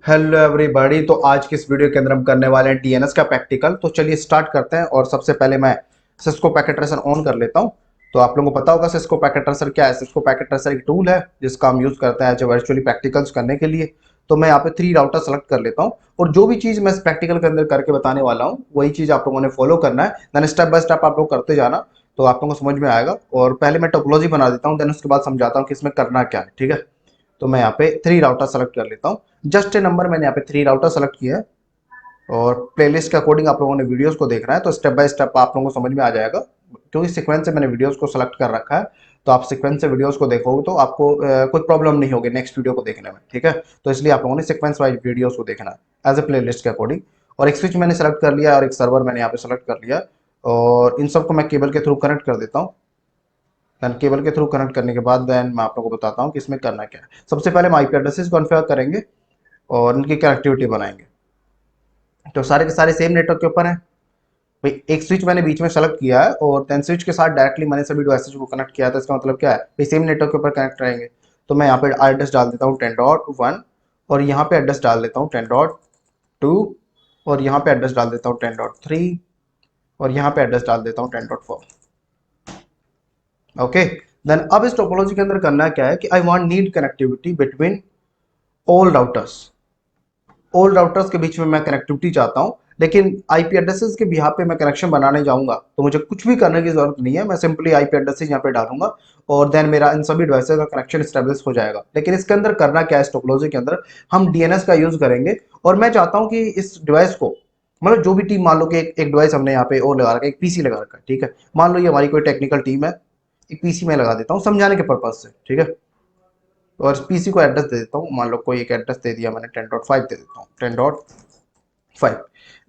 Hello everybody. तो आज की इस वीडियो के अंदर हम करने वाले हैं डीएनएस का प्रैक्टिकल। तो चलिए स्टार्ट करते हैं। और सबसे पहले मैं सिस्को पैकेट ट्रेसर ऑन कर लेता हूं। तो आप लोगों को पता होगा सिस्को पैकेट ट्रेसर क्या है। सिस्को पैकेट ट्रेसर एक टूल है जिसका हम यूज करते हैं एज वर्चुअली प्रैक्टिकल्स करने के लिए। तो मैं यहाँ पे 3 राउटर सेलेक्ट कर लेता हूँ और जो भी चीज़ मैं इस प्रैक्टिकल के अंदर करके बताने वाला हूँ वही चीज़ आप लोगों ने फॉलो करना है। देन स्टेप बाय स्टेप आप लोग करते जाना तो आप लोगों को समझ में आएगा। और पहले मैं टोपोलॉजी बना देता हूँ, देन उसके बाद समझाता हूँ कि इसमें करना क्या है। ठीक है, तो मैं यहाँ पे 3 राउटर सेलेक्ट कर लेता हूँ। जस्ट ए नंबर मैंने यहाँ पे 3 राउटर सेलेक्ट किया है। और प्लेलिस्ट के अकॉर्डिंग आप लोगों ने वीडियोस को देखना है तो स्टेप बाय स्टेप आप लोगों को समझ में आ जाएगा, क्योंकि सीक्वेंस से मैंने वीडियोस को सेलेक्ट कर रखा है। तो आप सीक्वेंस से वीडियोस को देखोगे तो आपको कोई प्रॉब्लम नहीं होगी नेक्स्ट वीडियो को देखने में। ठीक है, तो इसलिए आप लोगों ने सीक्वेंस वाइज वीडियोस को देखना है एज ए प्ले लिस्ट के अकॉर्डिंग। और एक स्विच मैंने सेलेक्ट कर लिया और एक सर्वर मैंने यहाँ पे सेलेक्ट कर लिया। और इन सबको मैं केबल के थ्रू कनेक्ट कर देता हूँ। देन केबल के थ्रू कनेक्ट करने के बाद देन मैं आप लोगों को बताता हूँ कि इसमें करना क्या है। सबसे पहले हम आईपी एड्रेसेस कॉन्फ़िगर करेंगे और इनकी कनेक्टिविटी बनाएंगे। तो सारे के सारे सेम नेटवर्क के ऊपर है भाई। एक स्विच मैंने बीच में सेलेक्ट किया है और देन स्विच के साथ डायरेक्टली मैंने सभी डिवाइसेज को कनेक्ट किया था। इसका मतलब क्या है भाई, सेम नेटवर्क के ऊपर कनेक्ट रहेंगे। तो मैं यहाँ पे एड्रेस डाल देता हूँ 10.1 और यहाँ पे एड्रेस डाल देता हूँ 10.2 और यहाँ पे एड्रेस डाल देता हूँ 10.3 और यहाँ पे एड्रेस डाल देता हूँ 10.4। ओके, देन अब इस टोपोलॉजी के अंदर करना क्या है कि I want need connectivity between all routers. All routers के बीच में मैं कनेक्टिविटी चाहता हूं, लेकिन आईपी एड्रेसेस के बिहाफ पे मैं कनेक्शन बनाने जाऊंगा तो मुझे कुछ भी करने की जरूरत नहीं है। मैं सिंपली आईपी एड्रेसेस यहाँ पे डालूंगा और देन मेरा इन सभी डिवाइसेस का कनेक्शन स्टेब्लिश हो जाएगा। लेकिन इसके अंदर करना क्या है, इस टोपोलॉजी के अंदर हम डीएनएस का यूज करेंगे। और मैं चाहता हूं कि इस डिवाइस को, मतलब जो भी टीम, मान लो कि एक डिवाइस हमने यहाँ पे और लगा रखा है, एक पीसी लगा रखा है। ठीक है, मान लो ये हमारी कोई टेक्निकल टीम है, एक पीसी में लगा देता हूँ समझाने के पर्पज से। ठीक है, और पीसी को एड्रेस दे देता हूँ, मान लो कोई एक एड्रेस दे दिया मैंने 10.5 दे देता हूँ 10.5।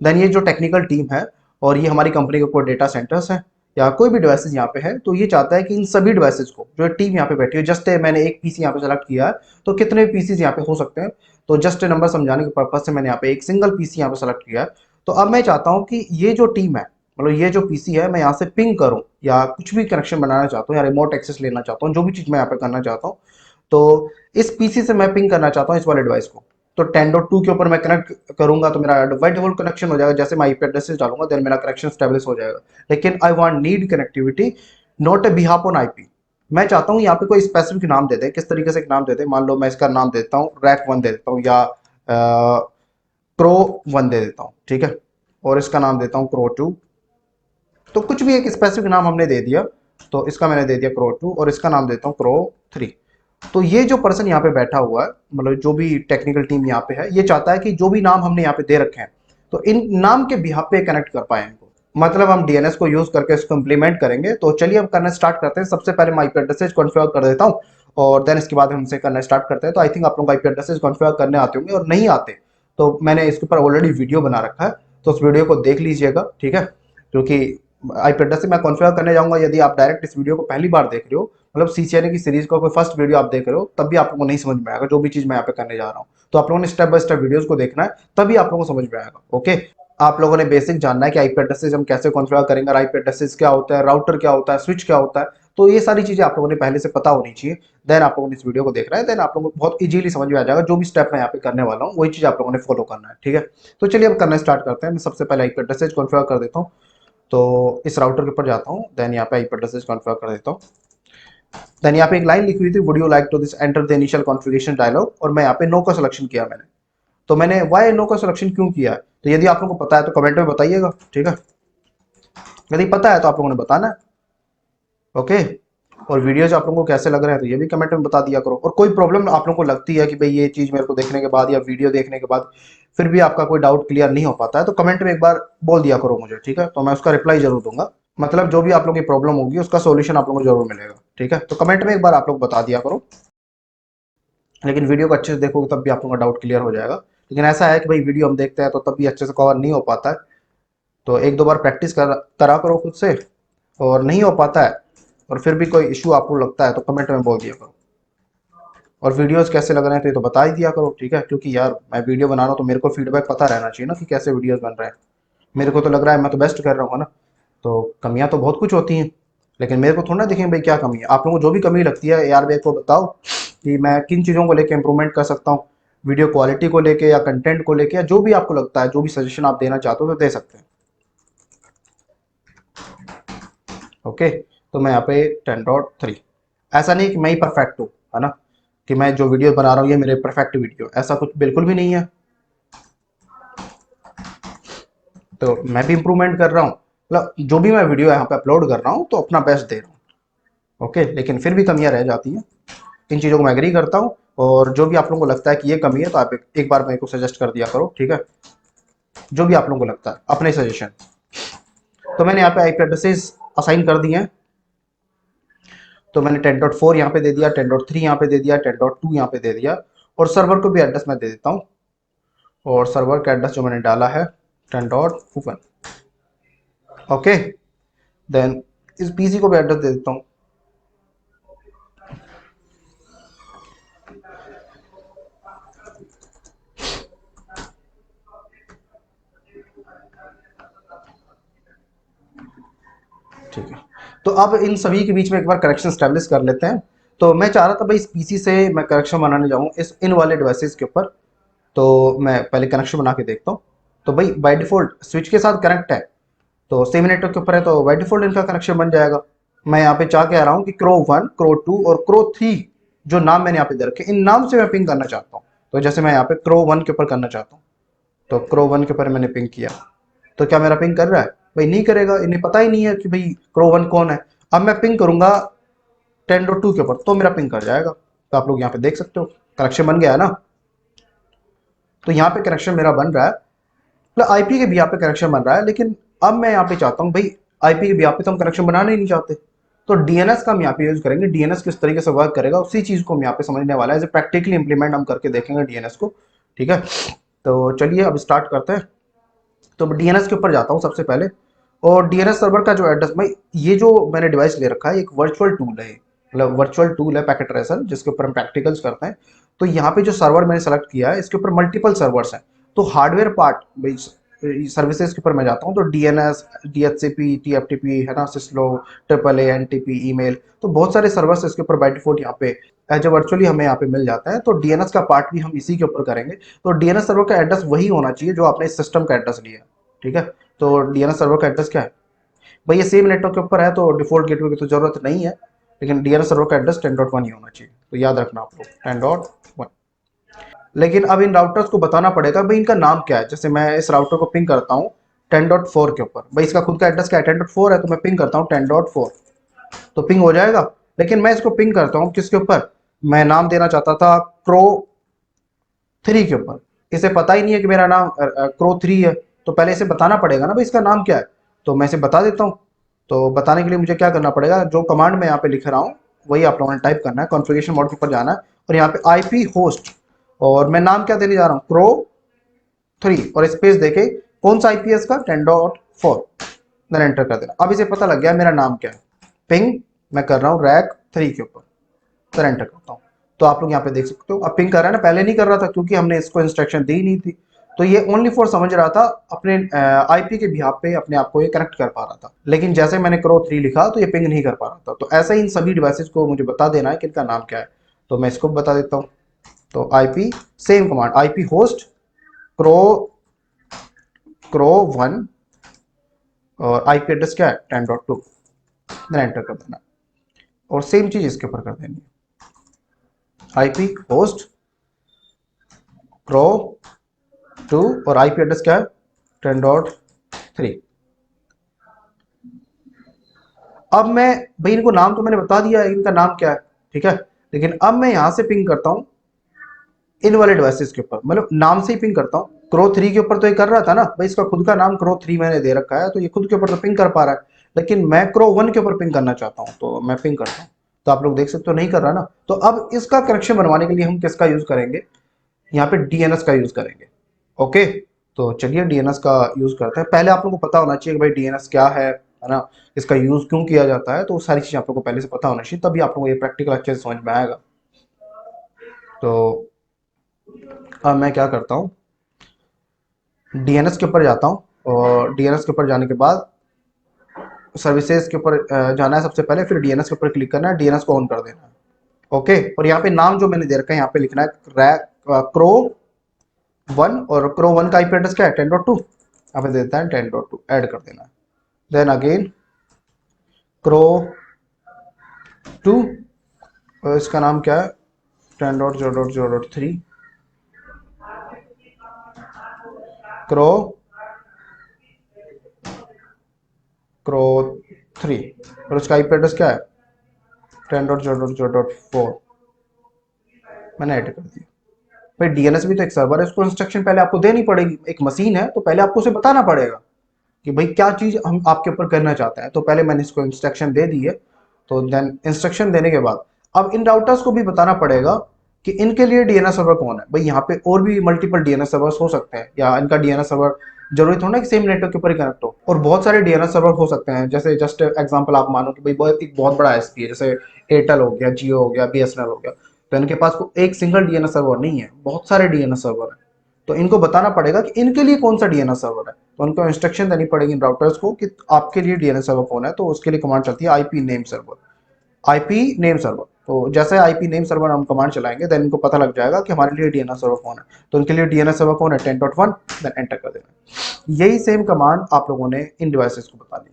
देन ये जो टेक्निकल टीम है और ये हमारी कंपनी के कोई डेटा सेंटर्स हैं या कोई भी डिवाइसेज यहाँ पे है, तो ये चाहता है कि इन सभी डिवाइसेज को, जो टीम यहाँ पे बैठी है, जस्ट मैंने एक पीसी यहाँ पे सेलेक्ट किया है तो कितने पीसी यहाँ पे हो सकते हैं। तो जस्ट नंबर समझाने के पर्पज से मैंने यहाँ पे एक सिंगल पीसी यहाँ पे सेलेक्ट किया है। तो अब मैं चाहता हूँ कि ये जो टीम है, मतलब ये जो पीसी है, मैं यहाँ से पिंग करूँ या कुछ भी कनेक्शन बनाना चाहता हूँ या रिमोट एक्सेस लेना चाहता हूँ, जो भी चीज़ मैं यहाँ पे करना चाहता हूँ। तो इस पीसी से मैं पिंग करना चाहता हूँ इस वाले डिवाइस को। तो 10.2 के ऊपर मैं कनेक्ट करूंगा तो मेरा बाय डिफॉल्ट कनेक्शन हो जाएगा। जैसे मैं आईपी एड्रेस डालूंगा देन मेरा कनेक्शन स्टेब्लिश हो जाएगा। लेकिन I want need connectivity not a behalf on IP. मैं चाहता हूँ यहाँ पे कोई स्पेसिफिक नाम दे दे। किस तरीके से एक नाम दे दे, मान लो मैं इसका नाम देता हूँ रैक 1 दे देता हूँ या क्रो 1 दे देता हूँ। ठीक है, और इसका नाम देता हूँ क्रो 2। तो कुछ भी एक स्पेसिफिक नाम हमने दे दिया। तो इसका मैंने दे दिया क्रो 2 और इसका नाम देता हूँ क्रो 3। तो ये जो पर्सन यहाँ पे बैठा हुआ है, मतलब जो भी टेक्निकल टीम यहाँ पे है, ये चाहता है कि जो भी नाम हमने यहाँ पे दे रखे हैं तो इन नाम के बिहाफ पे कनेक्ट कर पाए इनको। मतलब हम डीएनएस को यूज करके इसको इम्प्लीमेंट करेंगे। तो चलिए अब करना स्टार्ट करते हैं। सबसे पहले मैं आईपी एड्रेसेस कॉन्फ़िगर कर देता हूँ और देन इसके बाद हमसे करना स्टार्ट करते हैं। तो आई थिंक आप लोग आईपी एड्रेसेस कॉन्फ़िगर करने आते होंगे, और नहीं आते तो मैंने इसके ऊपर ऑलरेडी वीडियो बना रखा है, तो उस वीडियो को देख लीजिएगा। ठीक है, क्योंकि आईपी एड्रेस से मैं कॉन्फ़िगर करने जाऊंगा। यदि आप डायरेक्ट इस वीडियो को पहली बार देख रहे हो, मतलब सीसीएनए की सीरीज का कोई फर्स्ट वीडियो आप देख रहे हो, तब भी आप लोगों को नहीं समझ में आएगा जो भी चीज मैं यहाँ पे करने जा रहा हूँ। तो आप लोगों ने स्टेप बाय स्टेप वीडियोस को देखना है, तभी आप लोगों को समझ में आएगा। ओके, आप लोगों ने बेसिक जानना है कि आईपी एड्रेसेस हम कैसे कॉन्फ़िगर करेंगे, आईपी एड्रेसेस क्या होता है, राउटर क्या होता है, स्विच क्या होता है। तो ये सारी चीजें आप लोगों ने पहले से पता होनी चाहिए। देन आप लोगों ने इस वीडियो को देखना है, देन आप लोगों को बहुत इजीली समझ में आ जाएगा। जो भी स्टेप मैं यहाँ पे करने वाला हूँ वही चीज आप लोगों ने फॉलो करना है। ठीक है, तो चलिए अब करना स्टार्ट करते हैं। मैं सबसे पहले आईपी एड्रेसेस कॉन्फ़िगर कर देता हूँ। तो इस राउटर के ऊपर जाता हूँ, देन यहाँ पे आईपी एड्रेसेस कॉन्फ़िगर कर देता हूँ। देन यहाँ पे एक लाइन लिखी हुई थी, would you like to this enter the initial configuration dialog, और मैं यहाँ पे नो का सिलेक्शन किया मैंने। तो मैंने वाई नो का सिलेक्शन क्यों किया है, तो यदि आप लोगों को पता है तो कमेंट में बताइएगा। ठीक है, यदि पता है तो आप लोगों ने बताना है। ओके, और वीडियोज आप लोगों को कैसे लग रहे हैं तो ये भी कमेंट में बता दिया करो। और कोई प्रॉब्लम आप लोगों को लगती है कि भाई ये चीज़ मेरे को देखने के बाद या वीडियो देखने के बाद फिर भी आपका कोई डाउट क्लियर नहीं हो पाता है, तो कमेंट में एक बार बोल दिया करो मुझे। ठीक है, तो मैं उसका रिप्लाई जरूर दूंगा। मतलब जो भी आप लोगों की प्रॉब्लम होगी उसका सोल्यूशन आप लोगों को जरूर मिलेगा। ठीक है, तो कमेंट में एक बार आप लोग बता दिया करो। लेकिन वीडियो को अच्छे से देखोगे तब भी आप लोगों का डाउट क्लियर हो जाएगा। लेकिन ऐसा है कि भाई वीडियो हम देखते हैं तो तब भी अच्छे से कवर नहीं हो पाता है। तो एक दो बार प्रैक्टिस करा करो खुद से, और नहीं हो पाता है और फिर भी कोई इशू आपको लगता है तो कमेंट में बोल दिया करो। और वीडियोस कैसे लग रहे हैं तो ये तो बता ही दिया करो। ठीक है, क्योंकि यार मैं वीडियो बना रहा हूँ तो मेरे को फीडबैक पता रहना चाहिए ना कि कैसे वीडियोस बन रहे हैं। मेरे को तो लग रहा है मैं तो बेस्ट कर रहा हूँ ना। तो कमियां तो बहुत कुछ होती हैं, लेकिन मेरे को थोड़ा ना दिखेंगे भाई क्या कमी है। आप लोगों को जो भी कमी लगती है यार मेरे को बताओ कि मैं किन चीज़ों को लेकर इंप्रूवमेंट कर सकता हूँ। वीडियो क्वालिटी को लेके या कंटेंट को लेके या जो भी आपको लगता है, जो भी सजेशन आप देना चाहते हो तो दे सकते हैं। ओके, तो मैं यहाँ पे 10.3, ऐसा नहीं कि मैं ही परफेक्ट हूँ, है ना, कि मैं जो वीडियो बना रहा हूँ ये मेरे परफेक्ट वीडियो, ऐसा कुछ बिल्कुल भी नहीं है। तो मैं भी इंप्रूवमेंट कर रहा हूँ, मतलब जो भी मैं वीडियो यहाँ पे अपलोड कर रहा हूँ तो अपना बेस्ट दे रहा हूँ। ओके, लेकिन फिर भी कमियां रह जाती हैं, इन चीज़ों को मैं एग्री करता हूँ। और जो भी आप लोगों को लगता है कि ये कमी है तो आप एक बार मेरे को सजेस्ट कर दिया करो, ठीक है, जो भी आप लोगों को लगता है अपने सजेशन। तो मैंने यहाँ पे आईपी एड्रेसेस असाइन कर दिए हैं। तो मैंने 10.4 यहाँ पे दे दिया, 10.3 यहाँ पे दे दिया, 10.2 यहाँ पे दे दिया, और सर्वर को भी एड्रेस मैं दे देता हूँ। और सर्वर का एड्रेस जो मैंने डाला है 10.1। ओके, देन इस पीसी को भी एड्रेस दे देता हूँ। ठीक है, तो अब इन सभी के बीच में एक बार कनेक्शन स्टैब्लिश कर लेते हैं। तो मैं चाह रहा था भाई इस पीसी से मैं कनेक्शन बनाने जाऊँ इस इन वाले डिवाइसेस के ऊपर। तो मैं पहले कनेक्शन बना के देखता हूँ। तो भाई बाय डिफॉल्ट स्विच के साथ कनेक्ट है, तो सेम नेटवर्क के ऊपर है, तो बाय डिफॉल्ट इनका कनेक्शन बन जाएगा। मैं यहाँ पे चाह के आ रहा हूँ कि क्रो 1, क्रो 2 और क्रो 3 जो नाम मैंने यहाँ पे दे रखे, इन नाम से मैं पिंग करना चाहता हूँ। तो जैसे मैं यहाँ पे क्रो 1 के ऊपर करना चाहता हूँ, तो क्रो 1 के ऊपर मैंने पिंग किया, तो क्या मेरा पिंग कर रहा है? भाई नहीं करेगा, इन्हें पता ही नहीं है कि भाई क्रो 1 कौन है। अब मैं पिंग करूंगा 10.2 के ऊपर तो मेरा पिंग कर जाएगा। तो आप लोग यहाँ पे देख सकते हो कनेक्शन बन गया है ना। तो यहाँ पे कनेक्शन मेरा बन रहा है, मतलब आईपी के भी यहाँ पे कनेक्शन बन रहा है। लेकिन अब मैं यहाँ पे चाहता हूँ भाई आईपी के भी यहाँ पे तो हम कनेक्शन बनाना ही नहीं चाहते, तो डीएनएस का हम यहाँ पे यूज करेंगे। डीएनएस किस तरीके से वर्क करेगा उसी चीज को हम यहाँ पे समझने वाला है, प्रैक्टिकली इंप्लीमेंट हम करके देखेंगे डीएनएस को। ठीक है, तो चलिए अब स्टार्ट करते हैं। तो डीएनएस के ऊपर जाता हूँ सबसे पहले। और डीएनएस सर्वर का जो एड्रेस, भाई ये जो मैंने डिवाइस ले रखा है एक वर्चुअल टूल है, मतलब वर्चुअल टूल है पैकेट ट्रेसर, जिसके ऊपर हम प्रैक्टिकल्स करते हैं। तो यहाँ पे जो सर्वर मैंने सेलेक्ट किया है इसके ऊपर मल्टीपल सर्वर्स हैं। तो हार्डवेयर पार्ट भाई सर्विसेज के ऊपर मैं जाता हूँ, तो डीएनएस, डीएचसीपी, टीएफटीपी है ना, सिस्लो, ट्रिपल ए, एनटीपी, ईमेल, तो बहुत सारे सर्वर्स इसके ऊपर बाय डिफॉल्ट यहाँ पे एज ए वर्चुअली हमें यहाँ पे मिल जाता है। तो डीएनएस का पार्ट भी हम इसी के ऊपर करेंगे। तो डीएनएस सर्वर का एड्रेस वही होना चाहिए जो आपने इस सिस्टम का एड्रेस लिया है। ठीक है, तो डीएनएस सर्वर का एड्रेस क्या है भाई, ये सेम नेटवर्क के ऊपर है तो डिफॉल्ट गेटवे की तो जरूरत नहीं है, लेकिन डीएनएस सर्वर का एड्रेस 10.1 ही होना चाहिए, तो याद रखना आप लोग 10.1। लेकिन अब इन राउटर्स को बताना पड़ेगा भाई इनका नाम क्या है। जैसे मैं इस राउटर को पिंग करता हूँ 10.4 के ऊपर, भाई इसका खुद का एड्रेस क्या है 10.4 है, तो मैं पिंग करता हूँ 10.4, तो पिंग हो जाएगा। लेकिन मैं इसको पिंग करता हूँ किसके ऊपर, मैं नाम देना चाहता था क्रो 3 के ऊपर। इसे पता ही नहीं है कि मेरा नाम क्रो 3 है, तो पहले इसे बताना पड़ेगा ना भाई इसका नाम क्या है। तो मैं इसे बता देता हूँ। तो बताने के लिए मुझे क्या करना पड़ेगा, जो कमांड मैं यहाँ पे लिख रहा हूँ वही आप लोगों ने टाइप करना है। कॉन्फ़िगरेशन मोड के ऊपर जाना है और यहाँ पे आईपी होस्ट, और मैं नाम क्या देने जा रहा हूँ क्रो 3, और स्पेस देके कौन सा आईपीएस का 10.4, देन एंटर कर देना। अब इसे पता लग गया मेरा नाम क्या है, पिंग मैं कर रहा हूँ रैक 3 के ऊपर, फिर एंटर करता हूँ। तो आप लोग यहाँ पे देख सकते हो अब पिंग कर रहा है ना, पहले नहीं कर रहा था क्योंकि हमने इसको इंस्ट्रक्शन दी नहीं थी। तो ये ओनली फॉर समझ रहा था अपने आईपी के बिहाफ पे अपने आप को ये कनेक्ट कर पा रहा था, लेकिन जैसे मैंने क्रो 3 लिखा तो ये पिंग नहीं कर पा रहा था। तो ऐसा ही इन सभी डिवाइसेस को मुझे बता देना है कि इनका नाम क्या है। तो मैं इसको बता देता हूँ। तो IP same command IP host crow crow 1 और आईपी एड्रेस क्या है 10.2, देन एंटर कर देना। और सेम चीज इसके ऊपर कर देनी है, आईपी होस्ट क्रो 2 और आईपी एड्रेस क्या है 10.3। अब मैं भाई इनको नाम तो मैंने बता दिया है इनका नाम क्या है, ठीक है। लेकिन अब मैं यहां से पिंग करता हूं इन वाले डिवाइसेस के ऊपर, मतलब नाम से ही पिंग करता हूं। क्रो 3 के ऊपर तो ये कर रहा था ना भाई, इसका खुद का नाम क्रो 3 मैंने दे रखा है, तो ये खुद के ऊपर तो पिंग कर पा रहा है। लेकिन मैं क्रो 1 के ऊपर पिंग करना चाहता हूं, तो मैं पिंग करता हूं। तो आप लोग देख सकते हो नहीं कर रहा ना। तो अब इसका कनेक्शन बनवाने के लिए हम किसका यूज करेंगे, यहाँ पे डीएनएस का यूज करेंगे। ओके, तो चलिए डीएनएस का यूज करते हैं। पहले आप लोगों को पता होना चाहिए कि भाई डीएनएस क्या है ना, इसका यूज क्यों किया जाता है, तो सारी चीजें आप लोगों को पहले से पता होना चाहिए, तभी आप लोगों को ये प्रैक्टिकल अच्छे से समझ में आएगा। तो अब मैं क्या करता हूँ, डीएनएस के ऊपर जाता हूँ, और डीएनएस के ऊपर जाने के बाद सर्विसेज के ऊपर जाना है सबसे पहले, फिर डीएनएस के ऊपर क्लिक करना है, डीएनएस को ऑन कर देना है। ओके, और यहाँ पे नाम जो मैंने दे रखा है यहाँ पे लिखना है रैक क्रो 1 और क्रो 1 का आईपी एड्रेस क्या है 10.2, यहाँ पे देता है 10.2 ऐड कर देना है। देन अगेन क्रो 2 और इसका नाम क्या है 10.0.0.3 क्रो क्रो 3 और उसका आईपी एड्रेस क्या है 10.0.0.4 मैंने ऐड कर दिया। भाई डीएनएस भी तो एक सर्वर है, उसको इंस्ट्रक्शन पहले आपको देनी पड़ेगी। एक मशीन है तो पहले आपको उसे बताना पड़ेगा कि भाई क्या चीज हम आपके ऊपर करना चाहते हैं। तो पहले मैंने इसको इंस्ट्रक्शन दे दी है, तो देन इंस्ट्रक्शन देने के बाद अब इन राउटर्स को भी बताना पड़ेगा कि इनके लिए डीएनएस सर्वर कौन है। भाई यहाँ पे और भी मल्टीपल डीएनएस सर्वर्स हो सकते हैं, या इनका डीएनएस सर्वर जरूरी थोड़ा ना कि सेम नेटवर्क के ऊपर ही कनेक्ट हो, और बहुत सारे डीएनएस सर्वर हो सकते हैं। जैसे जस्ट एग्जांपल आप मानो कि भाई एक बहुत बड़ा एसपी है, जैसे एयरटेल हो गया, जियो हो गया, बीएसएनएल हो गया, तो इनके पास एक सिंगल डीएनएस सर्वर नहीं है, बहुत सारे डीएनएस सर्वर है। तो इनको बताना पड़ेगा कि इनके लिए कौन सा डीएनएस सर्वर है, तो उनको इंस्ट्रक्शन देनी पड़ेगी इन राउटर्स को कि आपके लिए डीएनएस सर्वर कौन है। तो उसके लिए कमांड चलती है IP name server, IP name server. तो जैसे आईपी नेम सर्वर हम कमांड चलाएंगे देन इनको पता लग जाएगा कि हमारे लिए डीएनएस सर्वर कौन है। तो उनके लिए डीएनएस सर्वर कौन है 10.1, देन एंटर कर देना। यही सेम कमांड आप लोगों ने इन डिवाइसेस को बतानी है,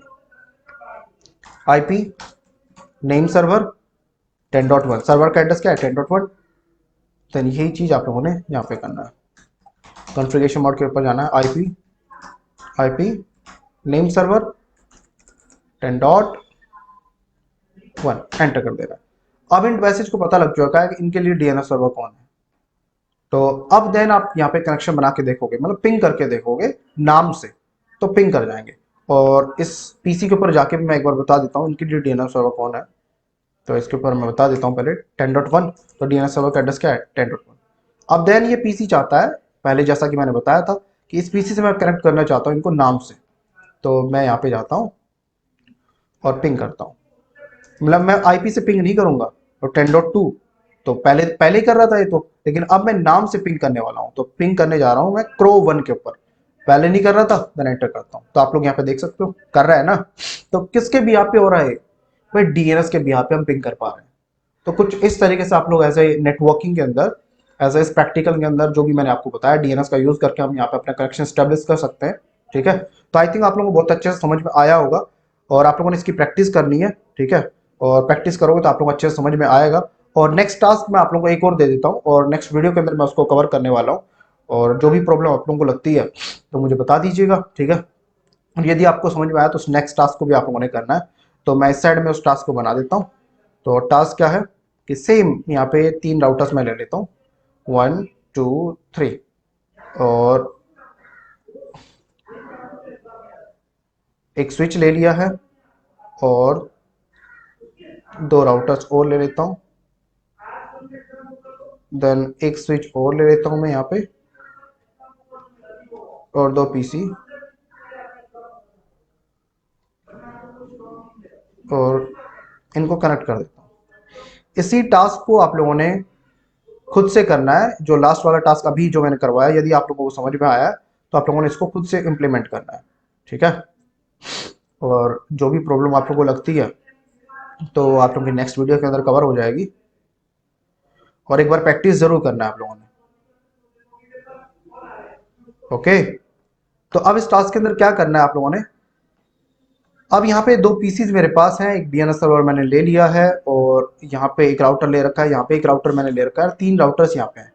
आईपी नेम सर्वर 10.1, सर्वर का एड्रेस क्या है 10.1, देन यही चीज आप लोगों ने यहाँ पे करना है। कॉन्फ़िगरेशन मोड के ऊपर जाना है, आईपी नेम सर्वर 10.1 एंटर कर देना। अब इन डिवाइसेज को पता लग चुका है कि इनके लिए डीएनएस सर्वर कौन है। तो अब देन आप यहाँ पे कनेक्शन बना के देखोगे, मतलब पिंग करके देखोगे नाम से, तो पिंग कर जाएंगे। और इस पीसी के ऊपर जाके भी मैं एक बार बता देता हूँ इनके लिए डीएनएस सर्वर कौन है। तो इसके ऊपर मैं बता देता हूँ पहले 10.1, तो डीएनएस सर्वर का एड्रेस क्या है 10.1। अब देन ये पीसी चाहता है, पहले जैसा कि मैंने बताया था कि इस पीसी से मैं कनेक्ट करना चाहता हूँ इनको नाम से। तो मैं यहाँ पे जाता हूँ और पिंग करता हूँ, मतलब मैं आईपी से पिंग नहीं करूंगा। तो 10.2 तो पहले पहले ही कर रहा था ये तो, लेकिन अब मैं नाम से पिंग करने वाला हूँ। तो पिंग करने जा रहा हूँ मैं क्रो 1 के ऊपर, पहले नहीं कर रहा था, देन एंटर करता हूँ। तो आप लोग यहाँ पे देख सकते हो कर रहा है ना। तो किसके बिहाफ पे हो रहा है भाई, डीएनएस के बिहाफ पे हम पिंग कर पा रहे हैं। तो कुछ इस तरीके से आप लोग एज ए नेटवर्किंग के अंदर, एज ए प्रैक्टिकल के अंदर जो भी मैंने आपको बताया डीएनएस का यूज करके हम यहाँ पे अपना कनेक्शन स्टेब्लिश कर सकते हैं। ठीक है, तो आई थिंक आप लोगों को बहुत अच्छे से समझ में आया होगा, और आप लोगों ने इसकी प्रैक्टिस करनी है। ठीक है, और प्रैक्टिस करोगे तो आप लोग अच्छे से समझ में आएगा। और नेक्स्ट टास्क मैं आप लोगों को एक और दे देता हूँ, और नेक्स्ट वीडियो के अंदर मैं उसको कवर करने वाला हूँ। और जो भी प्रॉब्लम आप लोगों को लगती है तो मुझे बता दीजिएगा। ठीक है, और यदि आपको समझ में आया तो उस नेक्स्ट टास्क को भी आप लोगों ने करना है। तो मैं इस साइड में उस टास्क को बना देता हूँ। तो टास्क क्या है कि सेम यहाँ पे 3 राउटर्स मैं ले लेता हूँ, 1 2 3, और एक स्विच ले लिया है, और 2 राउटर्स और ले लेता हूँ, देन एक स्विच और ले लेता हूँ मैं यहाँ पे, और 2 पीसी, और इनको कनेक्ट कर देता हूँ। इसी टास्क को आप लोगों ने खुद से करना है, जो लास्ट वाला टास्क अभी जो मैंने करवाया, यदि आप लोगों को समझ में आया तो आप लोगों ने इसको खुद से इम्प्लीमेंट करना है। ठीक है, और जो भी प्रॉब्लम आप लोगों को लगती है तो आप लोगों की नेक्स्ट वीडियो के अंदर कवर हो जाएगी। और एक बार प्रैक्टिस जरूर करना है आप लोगों ने। ओके, तो अब इस टास्क के अंदर क्या करना है आप लोगों ने, अब यहाँ पे 2 पीसीज मेरे पास हैं, एक डीएनएस सर्वर मैंने ले लिया है, और यहाँ पे एक राउटर ले रखा है, यहाँ पे एक राउटर मैंने ले रखा है, 3 राउटर्स यहाँ पे हैं।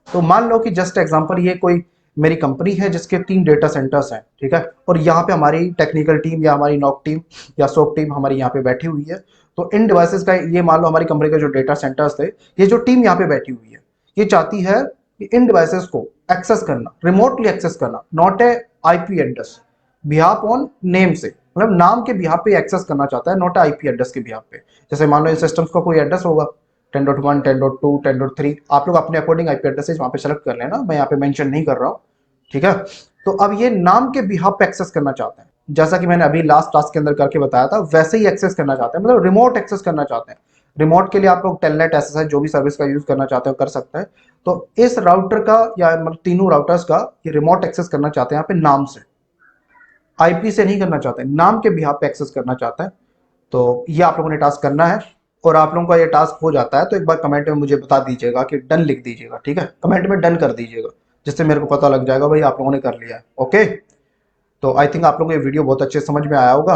तो मान लो कि जस्ट एग्जांपल ये कोई मेरी कंपनी है जिसके 3 डेटा सेंटर्स हैं। ठीक है, और यहाँ पे हमारी टेक्निकल टीम या हमारी नॉक टीम या सोक टीम हमारी यहाँ पे बैठी हुई है। तो इन डिवाइसेस का, ये मान लो हमारी कंपनी के जो डेटा सेंटर्स थे, ये जो टीम यहाँ पे बैठी हुई है ये चाहती है कि इन डिवाइसेस को एक्सेस करना, रिमोटली एक्सेस करना, not a IP address, behalf on name से, मतलब नाम के बिहाफ पे एक्सेस करना चाहता है, नॉट आईपी एड्रेस के बिहाफ पे। जैसे मान लो इन सिस्टम्स का कोई एड्रेस होगा 10.1 10.2 10.3, आप लोग अपने अकॉर्डिंग आईपी एड्रेसेस वहां पे सेलेक्ट कर लेना, मैं यहाँ पे मेंशन नहीं कर रहा हूँ। ठीक है, तो अब ये नाम के बिहाफ पे एक्सेस करना चाहते हैं, जैसा कि मैंने अभी लास्ट टास्क के अंदर करके बताया था, वैसे ही एक्सेस करना चाहते हैं, मतलब रिमोट एक्सेस करना चाहते हैं। रिमोट के लिए आप लोग टेलनेट एसएसआई जो भी सर्विस का यूज करना चाहते हो कर सकते हैं। तो इस राउटर का, या मतलब तीनों राउटर्स का ये रिमोट एक्सेस करना चाहते हैं यहाँ पे नाम से, आईपी से नहीं करना चाहते, नाम के बिहाफ पे एक्सेस करना चाहते हैं। तो ये आप लोगों ने टास्क करना है, और आप लोगों का ये टास्क हो जाता है तो एक बार कमेंट में मुझे बता दीजिएगा कि डन लिख दीजिएगा, ठीक है, कमेंट में डन कर दीजिएगा, जिससे मेरे को पता लग जाएगा भाई आप लोगों ने कर लिया है। ओके, तो आई थिंक आप लोगों को ये वीडियो बहुत अच्छे समझ में आया होगा।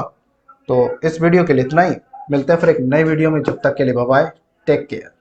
तो इस वीडियो के लिए इतना ही, मिलते हैं फिर एक नई वीडियो में, जब तक के लिए बाय बाय, टेक केयर।